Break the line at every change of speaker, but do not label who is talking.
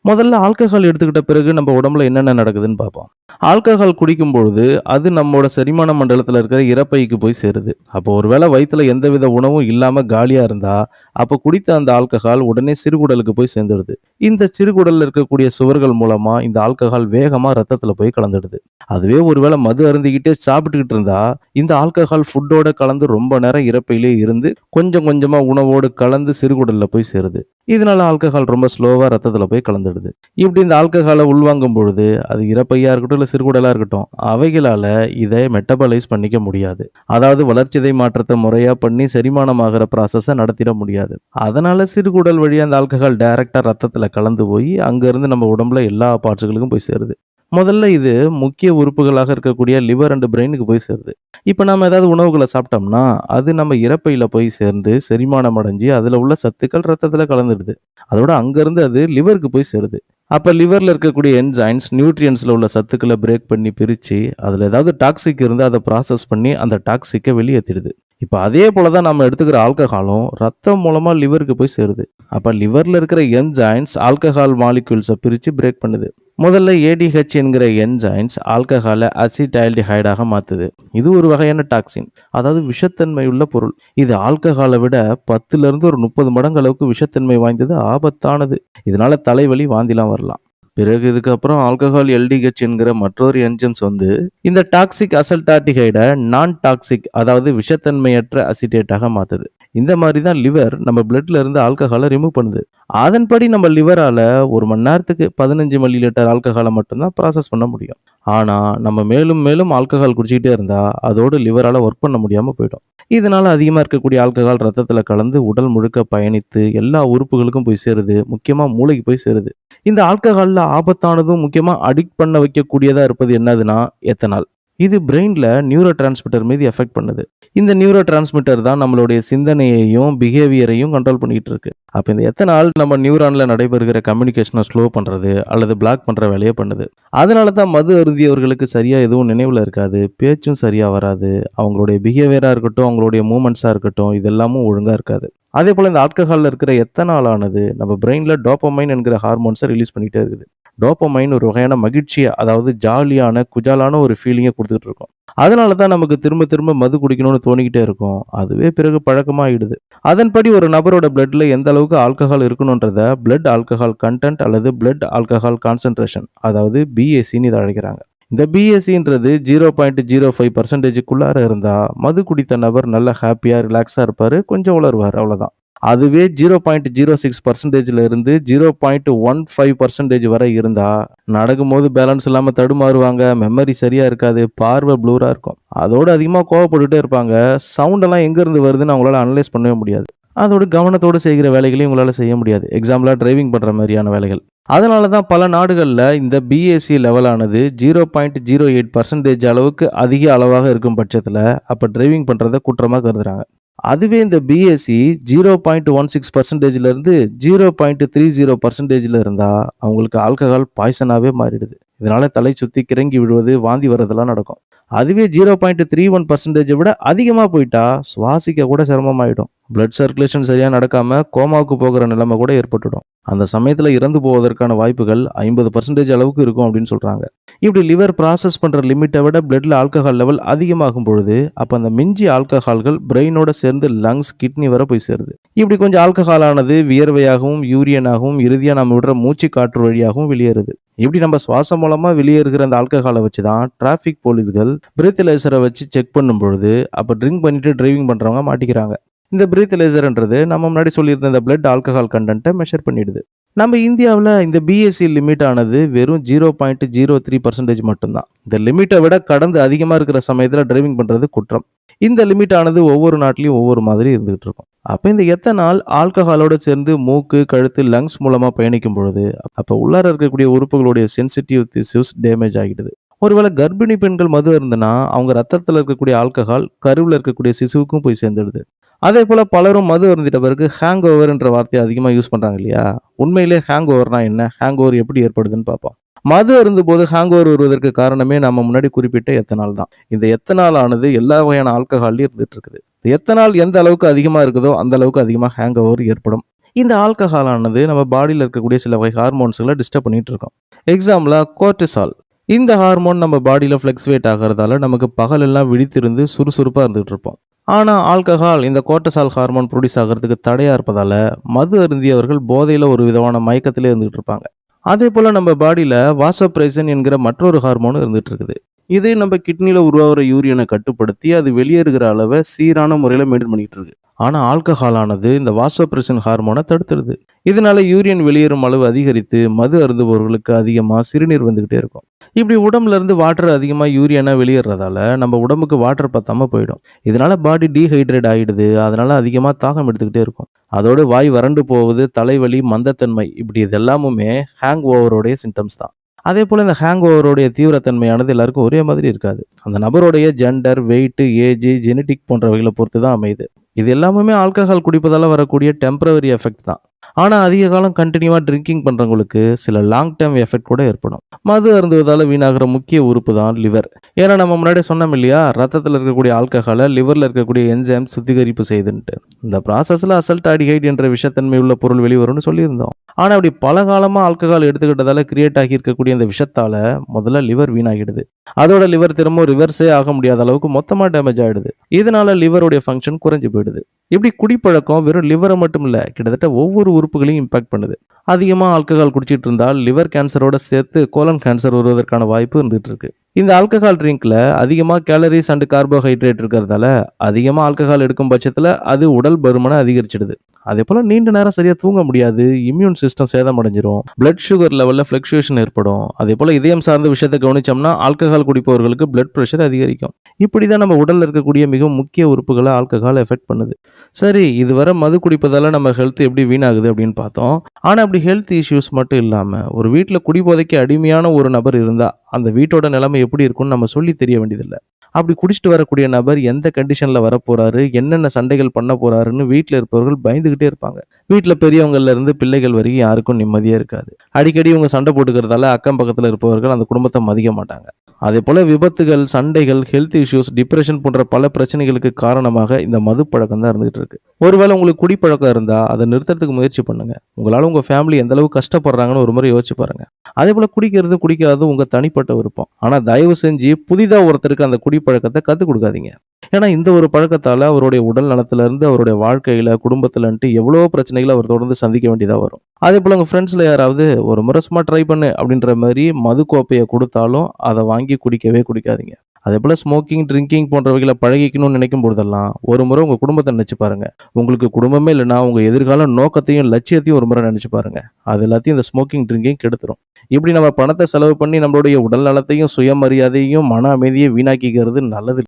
முதல்ல ஆல்கஹால் எடுத்துக்கிட்ட பிறகு நம்ம உடம்புல என்னென்ன நடக்குதுன்னு பார்ப்போம். ஆல்கஹால் குடிக்கும் பொழுது, அது நம்மோட செரிமான மண்டலத்தில இருக்கிற இரைப்பைக்கு போய் சேருது. அப்போ ஒரு வேளை வயித்துல எந்தவித உணவும் இல்லாம காலியா இருந்தா, அப்ப குடித்த அந்த ஆல்கஹால் உடனே சிறுகுடலுக்கு போய் சேர்ந்துடுது. இந்த சிறுகுடல்ல இருக்கக்கூடிய சுவர்கள் மூலமா இந்த ஆல்கஹால் வேகமா ரத்தத்துல போய் கலந்துடுது. அதுவே ஒரு வேளை மது அருந்திக்கிட்டே சாப்பிட்டுக்கிட்டு இருந்தா, இந்த ஆல்கஹால் ஃபுட்டோட கலந்து ரொம்ப நேரம் இரைப்பையிலே இருந்து, கொஞ்சம் கொஞ்சமா உணவோடு கலந்து சிறுகுடல்ல போய் சேருது. இதனால ஆல்கஹால் ரொம்ப ஸ்லோவா ரத்தத்துல போய் கலந்துடுது. இப்படி இந்த ஆல்கஹால உள்வாங்கும் பொழுது, அது இரைப்பையா இருக்கட்டும், இல்ல சிறுகுடலா இருக்கட்டும், அவைகளால இதை மெட்டபாலைஸ் பண்ணிக்க முடியாது. அதாவது வளர்சிதை மாற்றத்த முறையா பண்ணி செரிமானமாகிற ப்ராசஸ நடத்திட முடியாது. அதனால சிறுகுடல் வழியா அந்த ஆல்கஹால் டைரக்ட்டா ரத்தத்துல கலந்து போய், அங்கருந்து நம்ம உடம்புல எல்லா பார்ட்ஸ்களுக்கும் போய் சேருது. முதல்ல இது முக்கிய உறுப்புகளாக இருக்கக்கூடிய லிவர் அண்ட் பிரெயினுக்கு போய் சேருது. இப்ப நாம ஏதாவது உணவுகள சாப்பிட்டோம்னா, அது நம்ம இரைப்பையில போய் சேர்ந்து செரிமானம் அடைஞ்சு, அதுல உள்ள சத்துக்கள் ரத்தத்துல கலந்துடுது. அதோட அங்கருந்து அது லிவருக்கு போய் சேருது. அப்ப லிவர்ல இருக்கக்கூடிய என்சைம்ஸ், நியூட்ரியன்ட்ஸ்ல உள்ள சத்துக்கள பிரேக் பண்ணி பிரிச்சு, அதுல ஏதாவது டாக்ஸிக் இருந்தா அத ப்ராசஸ் பண்ணி அந்த டாக்ஸிக்க வெளியேத்திடுது. இப்ப அதே போல தான் நம்ம எடுத்துக்கிற ஆல்கஹாலும் ரத்தம் மூலமா லிவருக்கு போய் சேருது. அப்ப லிவர்ல இருக்கிற என்சைம்ஸ் ஆல்கஹால் மாலிக்யூல்ஸ பிரிச்சு பிரேக் பண்ணுது. முதல்ல ஏடிஹெச் என்கிற என்சைம்ஸ் ஆல்கஹாலை அசிட்டைல்டிஹைடாக மாத்துது. இது ஒரு வகையான டாக்சின், அதாவது விஷத்தன்மையுள்ள பொருள். இது ஆல்கஹாலை விட 10ல இருந்து ஒரு 30 மடங்கு அளவுக்கு விஷத்தன்மை வாய்ந்தது, ஆபத்தானது. இதனால தலைவலி, வாந்திலாம் வரலாம். பிறகு இதுக்கப்புறம் ஆல்கஹால் எல்டிஹெச் என்கிற மற்றொரு என்ஜைம்ஸ் வந்து இந்த டாக்ஸிக் அசல்டாட்டிகைடை நான் டாக்ஸிக், அதாவது விஷத்தன்மையற்ற அசிட்டேட்டாக மாத்துது. இந்த மாதிரி தான் லிவர் நம்ம பிளட்ல இருந்து ஆல்கஹாலை ரிமூவ் பண்ணுது. அதன்படி நம்ம லிவரால 1 மணி நேரத்துக்கு 15 மில்லி லிட்டர் ஆல்கஹாலை மட்டும்தான் ப்ராசஸ் பண்ண முடியும். ஆனா நம்ம மேலும் மேலும் ஆல்கஹால் குடிச்சிக்கிட்டே இருந்தா அதோட லிவரால ஒர்க் பண்ண முடியாம போயிடும். இதனால அதிகமா இருக்கக்கூடிய ஆல்கஹால் ரத்தத்துல கலந்து உடல் முழுக்க பயணித்து எல்லா உறுப்புகளுக்கும் போய் சேருது. முக்கியமா மூளைக்கு போய் சேருது. இந்த ஆல்கஹால்ல ஆபத்தானதும் முக்கியமா அடிக்ட் பண்ண வைக்கக்கூடியதா இருப்பது என்னதுன்னா எத்தனால். இது பிரெயின்ல நியூரோ டிரான்ஸ்மிட்டர் மீது எஃபெக்ட் பண்ணுது. இந்த நியூரோ டிரான்ஸ்மிட்டர் தான் நம்மளுடைய சிந்தனையையும் பிஹேவியரையும் கண்ட்ரோல் பண்ணிட்டு இருக்கு. அப்ப இந்த எத்தனால் நம்ம நியூரான்ல நடைபெறுகிற கம்யூனிகேஷனை ஸ்லோ பண்றது அல்லது பிளாக் பண்ற வேலையை பண்ணுது. அதனால தான் மது அருந்தியவர்களுக்கு சரியா எதுவும் நினைவுல இருக்காது, பேச்சும் சரியா வராது, அவங்களுடைய பிஹேவியரா இருக்கட்டும், அவங்களுடைய மூமெண்ட்ஸா இருக்கட்டும், இதெல்லாமும் ஒழுங்கா இருக்காது. அதே போல இந்த ஆல்கஹால்ல இருக்கிற எத்தனால் ஆனது நம்ம பிரெயின்ல டோபமைன் என்கிற ஹார்மோன்ஸை ரிலீஸ் பண்ணிட்டே இருக்குது. டோபமைன் ஒரு வகையான மகிழ்ச்சியை, அதாவது ஜாலியான குஜாலான ஒரு ஃபீலிங்கை கொடுத்துட்டு இருக்கும். அதனால தான் நமக்கு திரும்ப திரும்ப மது குடிக்கணும்னு தோணிக்கிட்டே இருக்கும். அதுவே பிறகு பழக்கமாயிடுது. அதன்படி ஒரு நபரோட பிளட்ல எந்த அளவுக்கு ஆல்கஹால் இருக்கணுன்றத பிளட் ஆல்கஹால் கண்டென்ட் அல்லது பிளட் ஆல்கஹால் கான்சென்ட்ரேஷன், அதாவது பிஏசின்னு இதை அழைக்கிறாங்க. இந்த பிஎஸ்சின்றது 0.05%க்குள்ளார இருந்தா மது குடித்த நபர் நல்ல ஹாப்பியா ரிலாக்ஸா இருப்பாரு, கொஞ்சம் உளருவார், அவ்வளவுதான். அதுவே 0.06%ல இருந்து 0.15% வரை இருந்தா நடக்கும்போது பேலன்ஸ் இல்லாம தடுமாறுவாங்க, மெமரி சரியா இருக்காது, பார்வை ப்ளூரா இருக்கும். அதோட அதிகமா கோவப்பட்டுட்டே இருப்பாங்க. சவுண்ட் எல்லாம் எங்க இருந்து வருதுன்னு அவங்களால அனலைஸ் பண்ணவே முடியாது. அதோட கவனத்தோடு செய்கிற வேலைகளையும் உங்களால செய்ய முடியாது. எக்ஸாம்பிளா டிரைவிங் பண்ற மாதிரியான வேலைகள். அதனால தான் பல நாடுகள்ல இந்த பிஏசி லெவலானது 0.08% அளவுக்கு அதிக அளவாக இருக்கும் பட்சத்துல அப்ப டிரைவிங் பண்றத குற்றமா கருதுறாங்க. அதுவே இந்த பிஎஸ்சி 0.16%ல இருந்து 0.30%ல இருந்தா அவங்களுக்கு ஆல்கஹால் பாய்சனாவே மாறிடுது. இதனால தலை சுத்தி கிறங்கி விழுவது, வாந்தி வரதெல்லாம் நடக்கும். அதுவே 0.31%ஐ விட அதிகமா போயிட்டா சுவாசிக்க கூட சிரமமாயிடும். பிளட் சர்க்குலேஷன் சரியா நடக்காம கோமாவுக்கு போகிற நிலைமை கூட ஏற்பட்டுடும். அந்த சமயத்துல இறந்து போவதற்கான வாய்ப்புகள் 50% அளவுக்கு இருக்கும் அப்படின்னு சொல்றாங்க. இப்படி லிவர் ப்ராசஸ் பண்ற லிமிட்டை விட பிளட்ல ஆல்கஹால் லெவல் அதிகமாகும் பொழுது அப்ப அந்த மிஞ்சி ஆல்கஹால்கள் பிரெயினோட சேர்ந்து லங்ஸ், கிட்னி வரை போய் சேருது. இப்படி கொஞ்சம் ஆல்கஹால் ஆனது வியர்வையாகவும் யூரியனாகவும் இறுதியா நம்ம விடுற மூச்சு காற்று வழியாகவும் வெளியேறுது. இப்படி நம்ம சுவாசம் மூலமா வெளியேறுகிற அந்த ஆல்கஹாலை வச்சு தான் டிராஃபிக் போலீஸ்கள் பிரீத்தலைசரை வச்சு செக் பண்ணும் பொழுது அப்ப ட்ரிங்க் பண்ணிட்டு டிரைவிங் பண்றவங்க மாட்டிக்கிறாங்க. இந்த பிரீத்தலைசர்ன்றது நம்ம முன்னாடி சொல்லியிருந்த இந்த பிளட் ஆல்கஹால் கண்டென்ட்டை மெஷர் பண்ணிடுது. நம்ம இந்தியாவில் இந்த பிஎஸ்சி லிமிட் ஆனது வெறும் 0.03% மட்டும்தான். இந்த லிமிட்டை விட கடந்து அதிகமாக இருக்கிற சமயத்தில் டிரைவிங் பண்ணுறது குற்றம். இந்த லிமிட் ஆனது ஒவ்வொரு நாட்டிலையும் ஒவ்வொரு மாதிரி இருந்துகிட்டு இருக்கும். அப்போ இந்த எத்தனால் ஆல்கஹாலோட சேர்ந்து மூக்கு, கழுத்து, லங்ஸ் மூலமாக பயணிக்கும் பொழுது அப்போ உள்ளார இருக்கக்கூடிய உறுப்புகளுடைய சென்சிட்டிவ் டிஷ்யூஸ் டேமேஜ் ஆகிடுது. ஒருவேளை கர்ப்பிணி பெண்கள் மது இருந்துன்னா அவங்க ரத்தத்தில் இருக்கக்கூடிய ஆல்கஹால் கருவில் இருக்கக்கூடிய சிசுவுக்கும் போய் சேர்ந்துடுது. அதே போல பலரும் மது அருந்திட்ட பிறகு ஹேங் ஓவர்ன்ற வார்த்தையை அதிகமாக யூஸ் பண்றாங்க இல்லையா? உண்மையிலே ஹேங் ஓவர்னா என்ன? ஹேங் ஓவர் எப்படி ஏற்படுதுன்னு பார்ப்போம். மது அருந்தும் போது ஹேங் ஓவர் வருவதற்கு காரணமே நம்ம முன்னாடி குறிப்பிட்ட எத்தனால் தான். இந்த எத்தனால் ஆனது எல்லா வகையான ஆல்கஹால்லையும் இருந்துட்டு இருக்குது. எத்தனால் எந்த அளவுக்கு அதிகமா இருக்குதோ அந்த அளவுக்கு அதிகமாக ஹேங் ஓவர் ஏற்படும். இந்த ஆல்கஹால் ஆனது நம்ம பாடியில இருக்கக்கூடிய சில வகை ஹார்மோன்ஸ்களை டிஸ்டர்ப் பண்ணிட்டு இருக்கோம். எக்ஸாம்பிளா கோர்ட்டிசால். இந்த ஹார்மோன் நம்ம பாடியில ஃப்ளக்சுவேட் ஆகிறதால நமக்கு பகலெல்லாம் விழித்திருந்து சுறுசுறுப்பா இருந்துகிட்டு இருப்போம். ஆனா ஆல்கஹால் இந்த கோர்ட்டிசால் ஹார்மோன் ப்ரொடியூஸ் ஆகிறதுக்கு தடையா இருப்பதால மது அருந்தியவர்கள் போதையில ஒரு விதமான மயக்கத்திலே இருந்துகிட்டு இருப்பாங்க. அதே போல நம்ம பாடியில வாசோப்ரெசன் என்கிற மற்றொரு ஹார்மோன் இருந்துட்டு இருக்குது. இது நம்ம கிட்னில உருவாகிற யூரியனை கட்டுப்படுத்தி அது வெளியேறுகிற அளவை சீரான முறையில் மெயின்டைன் பண்ணிட்டு இருக்கு. ஆனா ஆல்கஹால் ஆனது இந்த வாசோப்ரெசன் ஹார்மோனை தடுத்துருது. இதனால யூரியன் வெளியேறும் அளவு அதிகரித்து மது அருந்துபவர்களுக்கு அதிகமா சிறுநீர் வந்துகிட்டே இருக்கும். இப்படி உடம்புல இருந்து வாட்டர் அதிகமா யூரியனா வெளியேறதால நம்ம உடம்புக்கு வாட்டர் பத்தாம போயிடும். இதனால பாடி டீஹைட்ரேட் ஆயிடுது. அதனால அதிகமா தாகம் எடுத்துக்கிட்டே இருக்கும். அதோட வாய் வறண்டு போவது, தலைவலி, மந்தத்தன்மை இப்படி இது எல்லாமுமே ஹேங் ஓவரோடைய சிம்டம்ஸ் தான். அதே போல இந்த ஹேங் ஓவருடைய தீவிரத்தன்மையானது எல்லாருக்கும் ஒரே மாதிரி இருக்காது. அந்த நபருடைய ஜெண்டர், வெயிட், ஏஜ், ஜெனடிக் போன்றவைகளை பொறுத்து தான் அமையுது. இது எல்லாமே ஆல்கஹால் குடிப்பதால வரக்கூடிய டெம்பரவரி எஃபெக்ட் தான். ஆனா அதிக காலம் கண்டினியூவா ட்ரிங்கிங் பண்றவங்களுக்கு சில லாங் டேர்ம் எஃபெக்ட் கூட ஏற்படும். மது அருந்துவதால வீணாகிற முக்கிய உறுப்பு தான் லிவர். ஏன்னா நம்ம முன்னாடி சொன்னோம் இல்லையா, ரத்தத்தில் இருக்கக்கூடிய ஆல்கஹாலை லிவர்ல இருக்கக்கூடிய என்சைம் சுத்திகரிப்பு செய்துன்ட்டு. இந்த ப்ராசஸ்ல அசல்டாடிஹைட் என்ற விஷத்தன்மை உள்ள பொருள் வெளிவரும்னு சொல்லியிருந்தோம். ஆனா அப்படி பல காலமா ஆல்கஹால் எடுத்துக்கிட்டதால கிரியேட் ஆகி இருக்கக்கூடிய இந்த விஷத்தால முதல்ல லிவர் வீணாகிடுது. அதோட லிவர் திரும்ப ரிவர்ஸே ஆக முடியாத அளவுக்கு மொத்தமா டேமேஜ் ஆயிடுது. இதனால லிவருடைய ஃபங்க்ஷன் குறைஞ்சு போயிடுது. இப்படி குடிப்பழக்கம் வெறும் லிவரை மட்டும் இல்ல, கிட்டத்தட்ட ஒவ்வொரு உறுப்புகளையும் இம்பாக்ட் பண்ணுது. அதிகமா ஆல்கஹால் குடிச்சிட்டு இருந்தால் லிவர் கேன்சரோட சேர்த்து கோலன் கேன்சர் வருவதற்கான வாய்ப்பு இருந்துட்டு இருக்கு. இந்த ஆல்கஹால் ட்ரிங்க்ல அதிகமா கேலரிஸ் அண்ட் கார்போஹைட்ரேட் இருக்கிறதால அதிகமா ஆல்கஹால் எடுக்கும் பட்சத்துல அது உடல் பருமனை அதிகரிச்சிடுது. அதே போல நீண்ட நேரம் சரியா தூங்க முடியாது, இம்யூன் சிஸ்டம் சேதமடைஞ்சிரும், பிளட் சுகர் லெவல்ல ஃபிளக்சுவேஷன் ஏற்படும். அதே போல இதயம் சார்ந்த விஷயத்தை கவனிச்சோம்னா ஆல்கஹால் குடிப்பவர்களுக்கு பிளட் பிரஷர் அதிகரிக்கும். இப்படிதான் நம்ம உடல்ல இருக்கக்கூடிய மிக முக்கிய உறுப்புகளை ஆல்கஹால் எஃபெக்ட் பண்ணுது. சரி, இதுவரை மது குடிப்பதால நம்ம ஹெல்த் எப்படி வீணாகுது அப்படின்னு பார்த்தோம். ஆனா அப்படி ஹெல்த் இஷ்யூஸ் மட்டும் இல்லாம ஒரு வீட்டுல குடிபோதைக்கு அடிமையான ஒரு நபர் இருந்தா அந்த வீட்டோட நிலைமை எப்படி இருக்கும்னு நம்ம சொல்லி தெரிய வேண்டியதில்லை. அப்படி குடிச்சிட்டு வரக்கூடிய நபர் எந்த கண்டிஷன்ல வரப்போறாரு, என்னென்ன சண்டைகள் பண்ண போறாருன்னு வீட்டில் இருப்பவர்கள் பயந்துகிட்டே இருப்பாங்க. வீட்டில் பெரியவங்கள்ல இருந்து பிள்ளைகள் வரைக்கும் யாருக்கும் நிம்மதியே இருக்காது. அடிக்கடி இவங்க சண்டை போட்டுக்கிறதால அக்கம் பக்கத்தில் இருப்பவர்கள் அந்த குடும்பத்தை மதிக்க மாட்டாங்க. அதே போல விபத்துகள், சண்டைகள், ஹெல்த் இஷ்யூஸ், டிப்ரெஷன் போன்ற பல பிரச்சனைகளுக்கு காரணமாக இந்த மது பழக்கம் தான் இருந்துகிட்டு இருக்கு. ஒருவேளை உங்களுக்கு குடிப்பழக்கம் இருந்தா அதை நிறுத்துறதுக்கு முயற்சி பண்ணுங்க. உங்களால உங்க ஃபேமிலி எந்த அளவுக்கு கஷ்டப்படுறாங்கன்னு ஒரு முறை யோசிச்சு பாருங்க. அதே போல குடிக்கிறது குடிக்காதது உங்க தனிப்பட்ட விருப்பம். ஆனா தயவு செஞ்சு புதிதா ஒருத்தருக்கு அந்த குடிப்பழக்கத்தை கத்துக் கொடுக்காதீங்க. ஏன்னா இந்த ஒரு பழக்கத்தால அவருடைய உடல் நலத்துல இருந்து அவருடைய வாழ்க்கையில, குடும்பத்துலன்ட்டு எவ்வளவோ பிரச்சனைகளை அவர் தொடர்ந்து சந்திக்க வேண்டியதா வரும். அதே போல உங்க ஃப்ரெண்ட்ஸ்ல யாராவது ஒரு முறை சும்மா ட்ரை பண்ணு அப்படின்ற மாதிரி மது கோப்பையை கொடுத்தாலும் அதை வாங்கி குடிக்கவே குடிக்காதீங்க. அதே போல ஸ்மோக்கிங், ட்ரிங்கிங் போன்றவைகளை பழகிக்கணும்னு நினைக்கும் போதெல்லாம் ஒரு முறை உங்க குடும்பத்தை நினைச்சு பாருங்க. உங்களுக்கு குடும்பமே இல்லைன்னா உங்க எதிர்கால நோக்கத்தையும் லட்சியத்தையும் ஒரு முறை நினைச்சு பாருங்க. அது எல்லாத்தையும் இந்த ஸ்மோக்கிங், ட்ரிங்கிங் கெடுத்துரும். இப்படி நம்ம பணத்தை செலவு பண்ணி நம்மளுடைய உடல் நலத்தையும், சுயமரியாதையும், மன அமைதியை வீணாக்கிக்கிறது நல்லது.